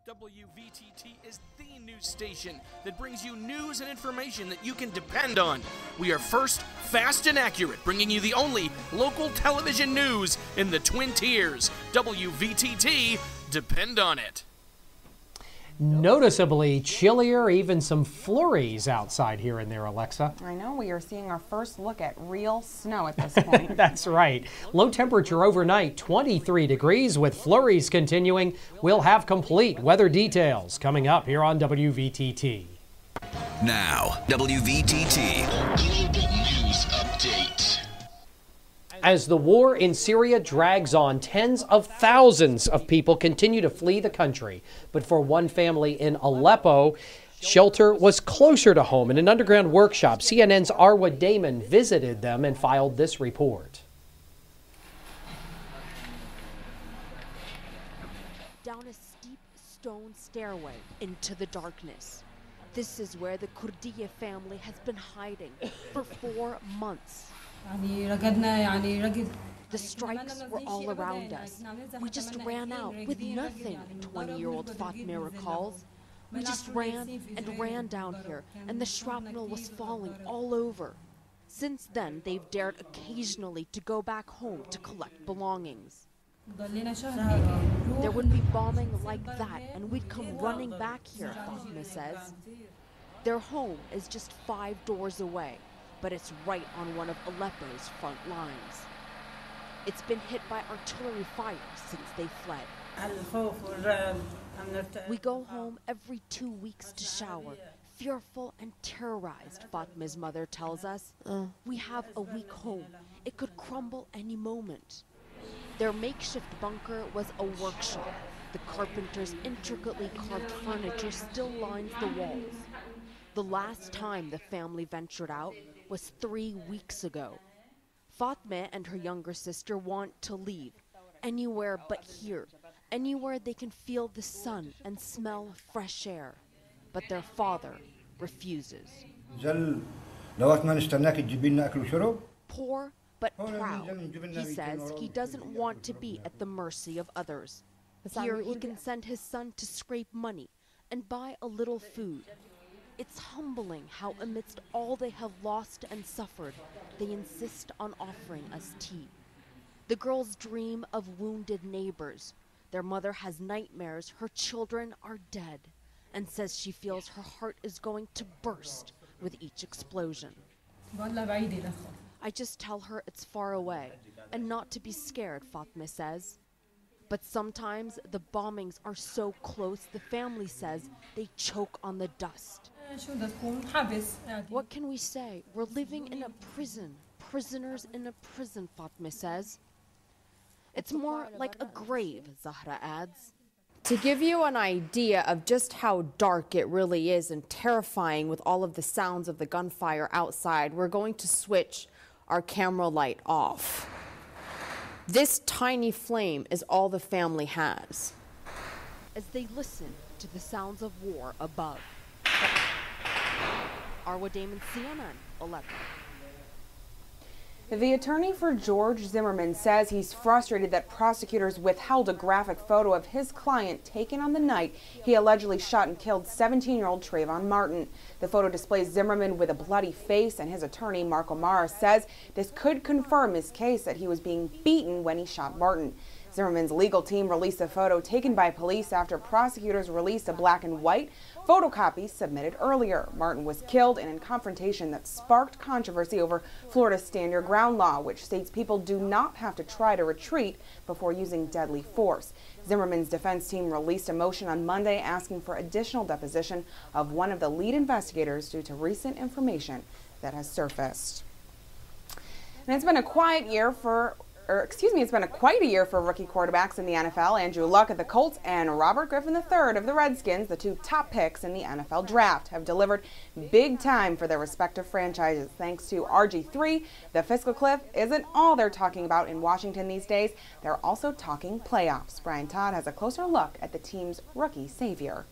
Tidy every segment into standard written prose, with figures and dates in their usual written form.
WVTT is the news station that brings you news and information that you can depend on. We are first, fast, and accurate, bringing you the only local television news in the Twin Tiers. WVTT, depend on it. Noticeably chillier, even some flurries outside here and there, Alexa. I know, we are seeing our first look at real snow at this point. That's right. Low temperature overnight, 23 degrees with flurries continuing. We'll have complete weather details coming up here on WVTT. Now, WVTT. Global News Update. As the war in Syria drags on, tens of thousands of people continue to flee the country. But for one family in Aleppo, shelter was closer to home. In an underground workshop, CNN's Arwa Damon visited them and filed this report. Down a steep stone stairway into the darkness. This is where the Kurdiya family has been hiding for 4 months. The strikes were all around us. We just ran out with nothing, 20-year-old Fatma recalls. We just ran and ran down here, and the shrapnel was falling all over. Since then, they've dared occasionally to go back home to collect belongings. There would be bombing like that, and we'd come running back here, Fatma says. Their home is just 5 doors away, but it's right on one of Aleppo's front lines. It's been hit by artillery fire since they fled. We go home every 2 weeks to shower, fearful and terrorized, Fatma's mother tells us. We have a weak home. It could crumble any moment. Their makeshift bunker was a workshop. The carpenter's intricately carved furniture still lines the walls. The last time the family ventured out was 3 weeks ago. Fatma and her younger sister want to leave, anywhere but here, anywhere they can feel the sun and smell fresh air. But their father refuses. Poor but proud, he says he doesn't want to be at the mercy of others. Here he can send his son to scrape money and buy a little food. It's humbling how amidst all they have lost and suffered, they insist on offering us tea. The girls dream of wounded neighbors. Their mother has nightmares her children are dead and says she feels her heart is going to burst with each explosion. I just tell her it's far away and not to be scared, Fatma says. But sometimes the bombings are so close, the family says they choke on the dust. What can we say? We're living in a prison. Prisoners in a prison, Fatma says. It's more like a grave, Zahra adds. To give you an idea of just how dark it really is and terrifying with all of the sounds of the gunfire outside, we're going to switch our camera light off. This tiny flame is all the family has. As they listen to the sounds of war above. Arwa Damon, CNN, Aleppo. The attorney for George Zimmerman says he's frustrated that prosecutors withheld a graphic photo of his client taken on the night he allegedly shot and killed 17-year-old Trayvon Martin. The photo displays Zimmerman with a bloody face, and his attorney, Mark O'Mara, says this could confirm his case that he was being beaten when he shot Martin. Zimmerman's legal team released a photo taken by police after prosecutors released a black and white photocopy submitted earlier. Martin was killed in a confrontation that sparked controversy over Florida's stand your ground law, which states people do not have to try to retreat before using deadly force. Zimmerman's defense team released a motion on Monday asking for additional deposition of one of the lead investigators due to recent information that has surfaced. And it's been quite a year for rookie quarterbacks in the NFL. Andrew Luck of the Colts and Robert Griffin III of the Redskins, the 2 top picks in the NFL draft, have delivered big time for their respective franchises. Thanks to RG3, the fiscal cliff isn't all they're talking about in Washington these days. They're also talking playoffs. Brian Todd has a closer look at the team's rookie savior.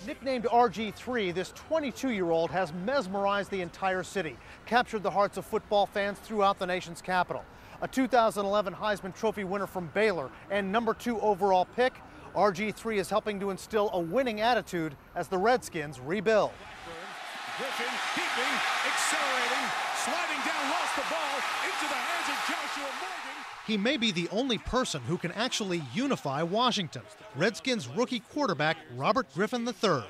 Nicknamed RG3, this 22-year-old has mesmerized the entire city, captured the hearts of football fans throughout the nation's capital. A 2011 Heisman Trophy winner from Baylor and #2 overall pick, RG3 is helping to instill a winning attitude as the Redskins rebuild. Griffin keeping, accelerating, sliding down, lost the ball into the hands of Joshua Morgan. He may be the only person who can actually unify Washington. Redskins rookie quarterback Robert Griffin III.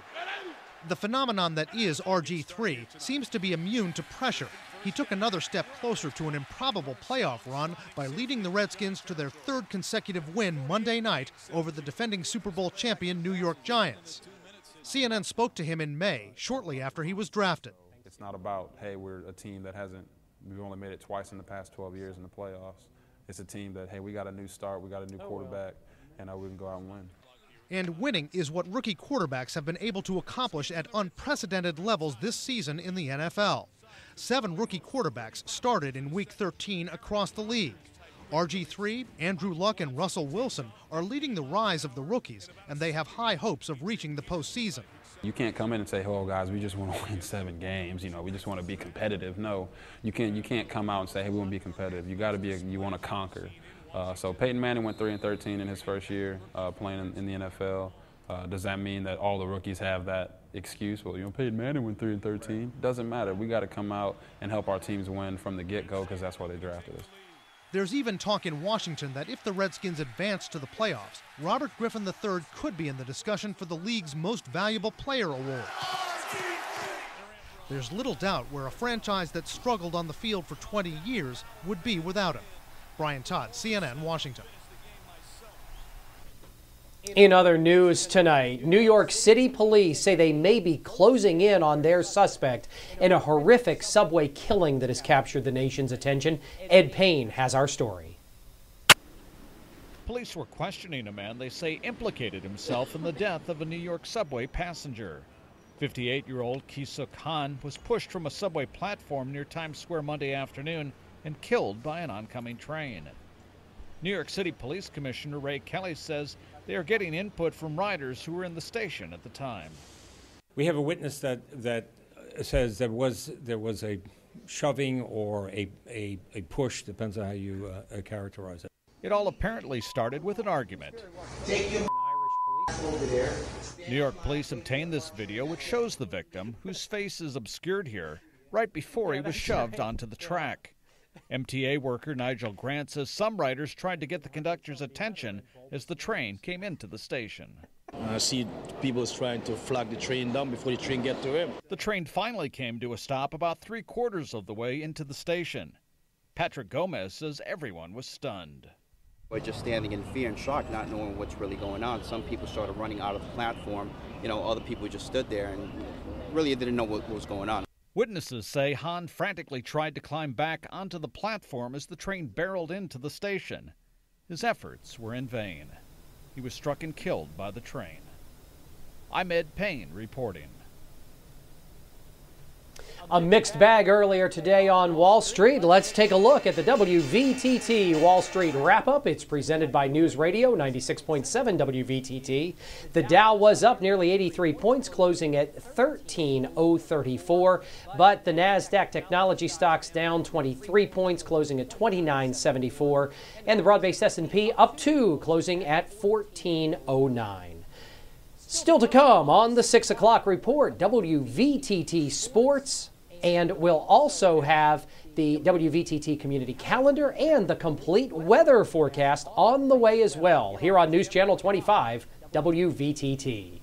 The phenomenon that is RG3 seems to be immune to pressure. He took another step closer to an improbable playoff run by leading the Redskins to their third consecutive win Monday night over the defending Super Bowl champion New York Giants. CNN spoke to him in May, shortly after he was drafted. It's not about, hey, we're a team that we've only made it twice in the past 12 years in the playoffs. It's a team that, hey, we got a new start, we got a new quarterback, and we can go out and win. And winning is what rookie quarterbacks have been able to accomplish at unprecedented levels this season in the NFL. 7 rookie quarterbacks started in Week 13 across the league. RG3, Andrew Luck, and Russell Wilson are leading the rise of the rookies, and they have high hopes of reaching the postseason. You can't come in and say, oh, guys, we just want to win 7 games. You know, we just want to be competitive. No, you can't come out and say, hey, we want to be competitive. You got to be, you want to conquer. So Peyton Manning went 3-13 in his first year playing in the NFL. Does that mean that all the rookies have that excuse? Well, Peyton Manning went 3-13. Doesn't matter. We got to come out and help our teams win from the get-go because that's why they drafted us. There's even talk in Washington that if the Redskins advance to the playoffs, Robert Griffin III could be in the discussion for the league's Most Valuable Player award. There's little doubt where a franchise that struggled on the field for 20 years would be without him. Brian Todd, CNN, Washington. In other news tonight, New York City police say they may be closing in on their suspect in a horrific subway killing that has captured the nation's attention. Ed Payne has our story. Police were questioning a man they say implicated himself in the death of a New York subway passenger. 58-year-old Ki-Suk Han was pushed from a subway platform near Times Square Monday afternoon and killed by an oncoming train. New York City Police Commissioner Ray Kelly says they are getting input from riders who were in the station at the time. We have a witness that says there was a shoving or a push, depends on how you characterize it. It all apparently started with an argument. New York police obtained this video which shows the victim, whose face is obscured here, right before he was shoved onto the track. MTA worker Nigel Grant says some riders tried to get the conductor's attention as the train came into the station. I see people trying to flag the train down before the train gets to him. The train finally came to a stop about 3/4 of the way into the station. Patrick Gomez says everyone was stunned. We're just standing in fear and shock, not knowing what's really going on. Some people started running out of the platform. Other people just stood there and really didn't know what was going on. Witnesses say Han frantically tried to climb back onto the platform as the train barreled into the station. His efforts were in vain. He was struck and killed by the train. I'm Ed Payne reporting. A mixed bag earlier today on Wall Street. Let's take a look at the WVTT Wall Street wrap-up. It's presented by News Radio 96.7 WVTT. The Dow was up nearly 83 points, closing at 13,034. But the NASDAQ technology stocks down 23 points, closing at 2974. And the broad-based S&P up 2, closing at 1409. Still to come on the 6 o'clock report, WVTT Sports, and we'll also have the WVTT community calendar and the complete weather forecast on the way as well, here on News Channel 25, WVTT.